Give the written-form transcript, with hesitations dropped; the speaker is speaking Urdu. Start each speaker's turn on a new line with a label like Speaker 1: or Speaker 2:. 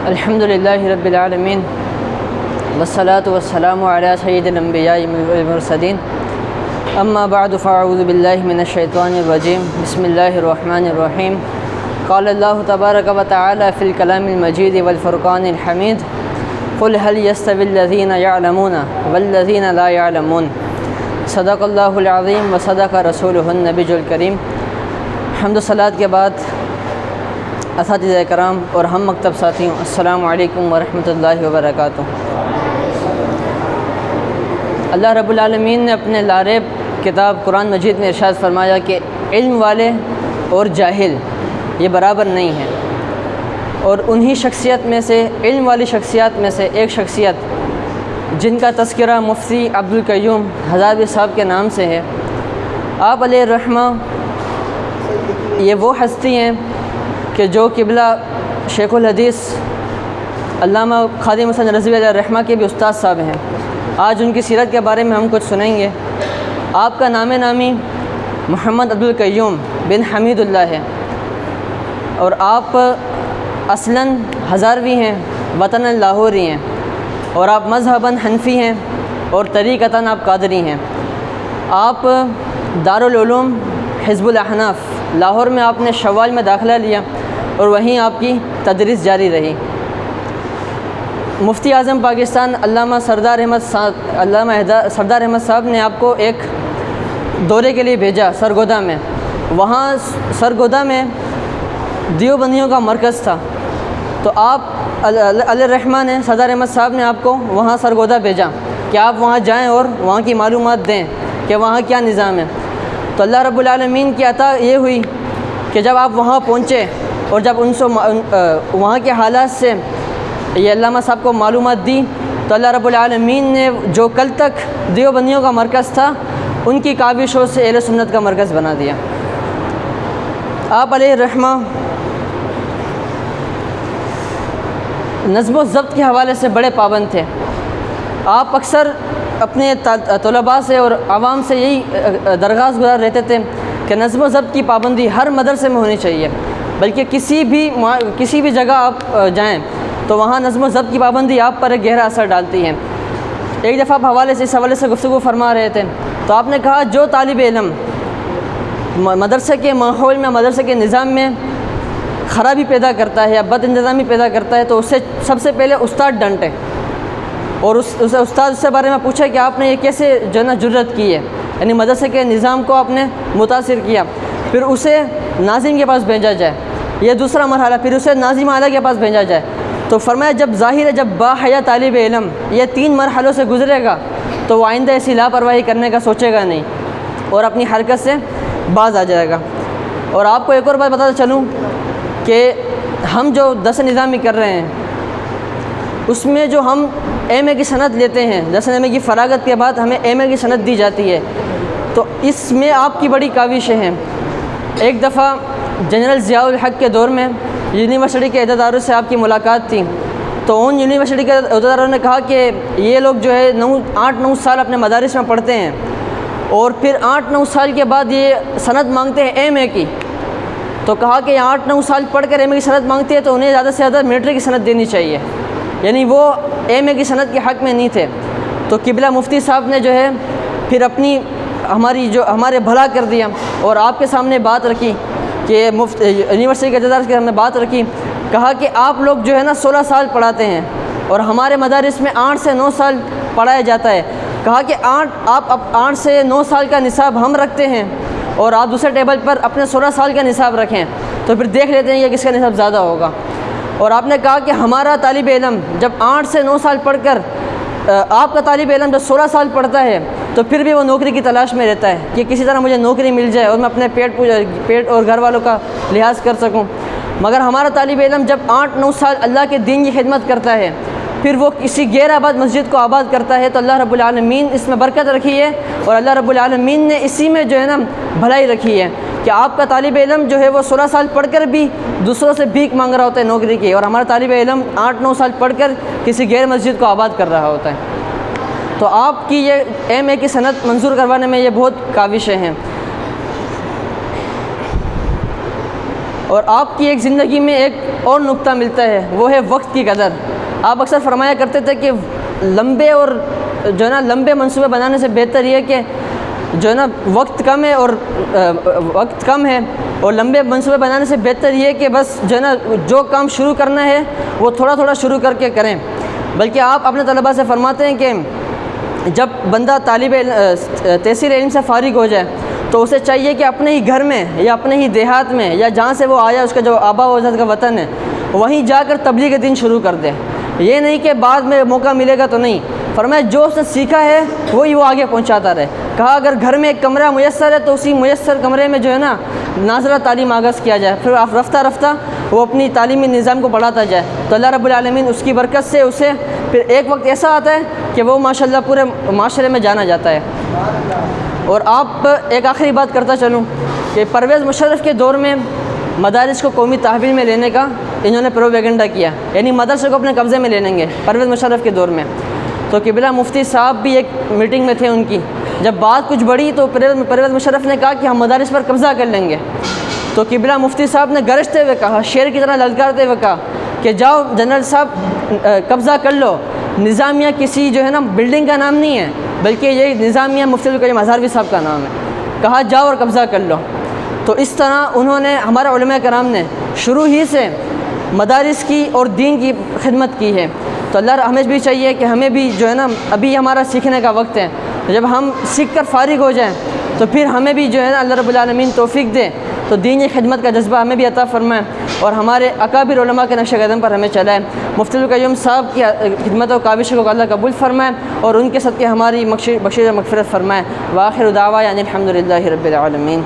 Speaker 1: الحمد للہ رب العالمین والصلاة والسلام علی سید الانبیاء والمرسلین اما بعد فاعوذ باللہ من الشیطان الرجیم بسم اللہ الرحمن الرحیم قال اللہ تبارک و تعالی فی الکلام المجید والفرقان الحمید قل هل يستوي الذین یعلمون والذین لا یعلمون صدق اللہ العظیم و صدق رسولہ النبی الکریم۔ حمد و صلاۃ کے بعد اساتذہ کرام اور ہم مکتب ساتھیوں، السلام علیکم ورحمۃ اللہ وبرکاتہ۔ اللہ رب العالمین نے اپنے لاریب کتاب قرآن مجید میں ارشاد فرمایا کہ علم والے اور جاہل یہ برابر نہیں ہیں، اور انہی شخصیت میں سے، علم والی شخصیات میں سے ایک شخصیت جن کا تذکرہ مفتی عبدالقیوم ہزاروی صاحب کے نام سے ہے، آپ علیہ الرحمہ یہ وہ ہستی ہیں کہ جو قبلہ شیخ الحدیث علامہ خادم حسین رضوی علیہ الرحمہ کے بھی استاد صاحب ہیں۔ آج ان کی سیرت کے بارے میں ہم کچھ سنیں گے۔ آپ کا نام نامی محمد عبدالقیوم بن حمید اللہ ہے، اور آپ اصلاً ہزاروی ہیں، وطن لاہوری ہیں، اور آپ مذہباً حنفی ہیں اور طریقتاً آپ قادری ہیں۔ آپ دارالعلوم حزب الاحناف لاہور میں آپ نے شوال میں داخلہ لیا اور وہیں آپ کی تدریس جاری رہی۔ مفتی اعظم پاکستان علامہ سردار احمد صاحب نے آپ کو ایک دورے کے لیے بھیجا سرگودا میں۔ وہاں سرگودا میں دیوبندیوں کا مرکز تھا، تو آپ علیہ الرحمہ نے، سردار احمد صاحب نے آپ کو وہاں سرگودا بھیجا کہ آپ وہاں جائیں اور وہاں کی معلومات دیں کہ وہاں کیا نظام ہے۔ تو اللہ رب العالمین کی عطا یہ ہوئی کہ جب آپ وہاں پہنچے اور جب ان سے وہاں کے حالات سے یہ علامہ صاحب کو معلومات دی، تو اللہ رب العالمین نے جو کل تک دیوبندیوں کا مرکز تھا ان کی کاوشوں سے اہل سنت کا مرکز بنا دیا۔ آپ علیہ الرحمہ نظم و ضبط کے حوالے سے بڑے پابند تھے۔ آپ اکثر اپنے طلباء سے اور عوام سے یہی درخواست گزار رہتے تھے کہ نظم و ضبط کی پابندی ہر مدرسے میں ہونی چاہیے، بلکہ کسی بھی جگہ آپ جائیں تو وہاں نظم و ضبط کی پابندی آپ پر ایک گہرا اثر ڈالتی ہے۔ ایک دفعہ آپ اس حوالے سے گفتگو فرما رہے تھے، تو آپ نے کہا جو طالب علم مدرسے کے ماحول میں، مدرسے کے نظام میں خرابی پیدا کرتا ہے یا بد انتظامی پیدا کرتا ہے تو اسے سب سے پہلے استاد ڈانٹے، اور استاد سے بارے میں پوچھا کہ آپ نے یہ کیسے جرت کی ہے، یعنی مدرسے کے نظام کو آپ نے متاثر کیا۔ پھر اسے ناظم کے پاس بھیجا جائے، یہ دوسرا مرحلہ، پھر اسے ناظم اعلیٰ کے پاس بھیجا جائے۔ تو فرمایا جب ظاہر ہے جب باحیا طالب علم یہ 3 مرحلوں سے گزرے گا تو وہ آئندہ ایسی لاپرواہی کرنے کا سوچے گا نہیں اور اپنی حرکت سے باز آ جائے گا۔ اور آپ کو ایک اور بات بتاتا چلوں کہ ہم جو دس نظامی کر رہے ہیں اس میں جو ہم ایم اے کی سند لیتے ہیں، 10 ایم اے کی فراغت کے بعد ہمیں ایم اے کی سند دی جاتی ہے، تو اس میں آپ کی بڑی کاوشیں ہیں۔ ایک دفعہ جنرل ضیاء الحق کے دور میں یونیورسٹی کے عہدیداروں سے آپ کی ملاقات تھی، تو ان یونیورسٹی کے عہدیداروں نے کہا کہ یہ لوگ جو ہے 8-9 سال اپنے مدارس میں پڑھتے ہیں، اور پھر 8-9 سال کے بعد یہ سند مانگتے ہیں ایم اے کی۔ تو کہا کہ 8-9 سال پڑھ کر ایم اے کی سند مانگتے ہیں تو انہیں زیادہ سے زیادہ ملٹری کی سند دینی چاہیے، یعنی وہ ایم اے کی سند کے حق میں نہیں تھے۔ تو قبلہ مفتی صاحب نے جو ہے پھر ہمارے بھلا کر دیا اور آپ کے سامنے بات رکھی کہ یونیورسٹی کے عہدیدار کے سامنے بات رکھی، کہا کہ آپ لوگ جو ہے نا 16 سال پڑھاتے ہیں اور ہمارے مدارس میں 8 سے 9 سال پڑھایا جاتا ہے۔ کہا کہ 8 سے 9 سال کا نصاب ہم رکھتے ہیں اور آپ دوسرے ٹیبل پر اپنے 16 سال کا نصاب رکھیں، تو پھر دیکھ لیتے ہیں کہ کس کا نصاب زیادہ ہوگا۔ اور آپ نے کہا کہ ہمارا طالب علم جب 8 سے 9 سال پڑھ کر، آپ کا طالب علم جب 16 سال پڑھتا ہے تو پھر بھی وہ نوکری کی تلاش میں رہتا ہے کہ کسی طرح مجھے نوکری مل جائے اور میں اپنے پیٹ اور گھر والوں کا لحاظ کر سکوں، مگر ہمارا طالب علم جب 8-9 سال اللہ کے دین کی خدمت کرتا ہے، پھر وہ کسی غیر آباد مسجد کو آباد کرتا ہے، تو اللہ رب العالمین اس میں برکت رکھی ہے، اور اللہ رب العالمین نے اسی میں جو ہے نا بھلائی رکھی ہے کہ آپ کا طالب علم جو ہے وہ 16 سال پڑھ کر بھی دوسروں سے بھیک مانگ رہا ہوتا ہے نوکری کی، اور ہمارا طالب علم 8-9 سال پڑھ کر کسی غیر مسجد کو آباد کر رہا ہوتا ہے۔ تو آپ کی یہ ایم اے کی سند منظور کروانے میں یہ بہت کاوشیں ہیں۔ اور آپ کی ایک زندگی میں ایک اور نقطہ ملتا ہے، وہ ہے وقت کی قدر۔ آپ اکثر فرمایا کرتے تھے کہ لمبے اور جو ہے نا لمبے منصوبے بنانے سے بہتر یہ کہ جو ہے نا وقت کم ہے اور لمبے منصوبے بنانے سے بہتر یہ کہ بس جو ہے نا جو کام شروع کرنا ہے وہ تھوڑا تھوڑا شروع کر کے کریں۔ بلکہ آپ اپنے طلباء سے فرماتے ہیں کہ جب بندہ تحصیل علم سے فارغ ہو جائے تو اسے چاہیے کہ اپنے ہی گھر میں یا اپنے ہی دیہات میں یا جہاں سے وہ آیا، اس کا جو آبا و اجداد کا وطن ہے، وہیں جا کر تبلیغ دین شروع کر دے۔ یہ نہیں کہ بعد میں موقع ملے گا تو نہیں، فرمایا جو اس نے سیکھا ہے وہی وہ آگے پہنچاتا رہے۔ کہا اگر گھر میں ایک کمرہ میسر ہے تو اسی میسر کمرے میں جو ہے نا ناظرہ تعلیم آغاز کیا جائے، پھر رفتہ رفتہ وہ اپنی تعلیمی نظام کو بڑھاتا جائے تو اللہ رب العالمین اس کی برکت سے اسے پھر ایک وقت ایسا آتا ہے کہ وہ ماشاءاللہ پورے معاشرے میں جانا جاتا ہے۔ اور آپ ایک آخری بات کرتا چلوں کہ پرویز مشرف کے دور میں مدارس کو قومی تحویل میں لینے کا انہوں نے پروپیگنڈا کیا، یعنی مدرسے کو اپنے قبضے میں لے لیں گے پرویز مشرف کے دور میں۔ تو قبلہ مفتی صاحب بھی ایک میٹنگ میں تھے ان کی، جب بات کچھ بڑھی تو پرویز مشرف نے کہا کہ ہم مدارس پر قبضہ کر لیں گے۔ تو قبلہ مفتی صاحب نے گرجتے ہوئے کہا، شیر کی طرح للکارتے ہوئے کہا کہ جاؤ جنرل صاحب قبضہ کر لو، نظامیہ کسی جو ہے نا بلڈنگ کا نام نہیں ہے، بلکہ یہ نظامیہ مفتی القیم ہزاروی صاحب کا نام ہے، کہا جاؤ اور قبضہ کر لو۔ تو اس طرح انہوں نے ہمارے علماء کرام نے شروع ہی سے مدارس کی اور دین کی خدمت کی ہے۔ تو اللہ ہمیں بھی چاہیے کہ ہمیں بھی جو ہے نا ابھی ہمارا سیکھنے کا وقت ہے، جب ہم سیکھ کر فارغ ہو جائیں تو پھر ہمیں بھی جو ہے نا اللہ رب العالمین توفیق دے تو دینی خدمت کا جذبہ ہمیں بھی عطا فرمائے اور ہمارے اکابر علماء کے نقش قدم پر ہمیں چلائے۔ مفتی القیوم صاحب کی خدمت و کاوشوں کو اللہ قبول فرمائے اور ان کے صدقے ہماری بخشش و مغفرت فرمائے۔ وآخر دعوانا ان الحمد للہ رب العالمین۔